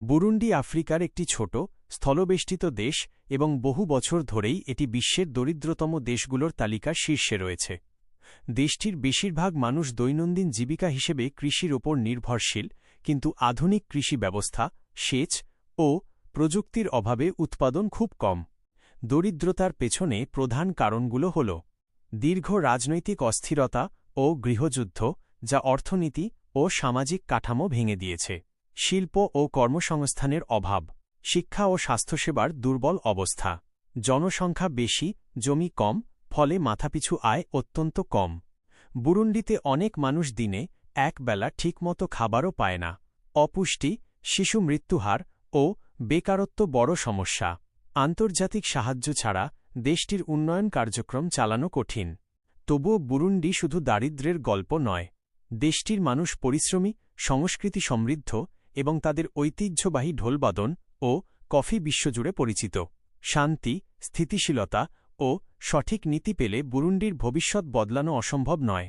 Burundi আফ্রিকার একটি ছোট স্থলবেষ্টিত দেশ এবং বহু বছর ধরেই এটি বিশ্বের দরিদ্রতম দেশগুলোর তালিকার শীর্ষে রয়েছে। দেশটির বেশিরভাগ মানুষ দৈনন্দিন জীবিকা হিসেবে কৃষির ওপর নির্ভরশীল, কিন্তু আধুনিক কৃষি ব্যবস্থা, সেচ ও প্রযুক্তির অভাবে উৎপাদন খুব কম। দরিদ্রতার পেছনে প্রধান কারণগুলো হল দীর্ঘ রাজনৈতিক অস্থিরতা ও গৃহযুদ্ধ, যা অর্থনীতি ও সামাজিক কাঠামো ভেঙে দিয়েছে; শিল্প ও কর্মসংস্থানের অভাব; শিক্ষা ও স্বাস্থ্যসেবার দুর্বল অবস্থা; জনসংখ্যা বেশি, জমি কম, ফলে মাথাপিছু আয় অত্যন্ত কম। বুরুন্ডিতে অনেক মানুষ দিনে একবেলা ঠিকমতো খাবারও পায় না; অপুষ্টি, শিশু মৃত্যুহার ও বেকারত্ব বড় সমস্যা। আন্তর্জাতিক সাহায্য ছাড়া দেশটির উন্নয়ন কার্যক্রম চালানো কঠিন। তবুও বুরুন্ডি শুধু দারিদ্র্যের গল্প নয়। দেশটির মানুষ পরিশ্রমী, সংস্কৃতি সমৃদ্ধ এবং তাদের ঐতিহ্যবাহী ঢোলবাদন ও কফি বিশ্বজুড়ে পরিচিত। শান্তি, স্থিতিশীলতা ও সঠিক নীতি পেলে বুরুন্ডির ভবিষ্যৎ বদলানো অসম্ভব নয়।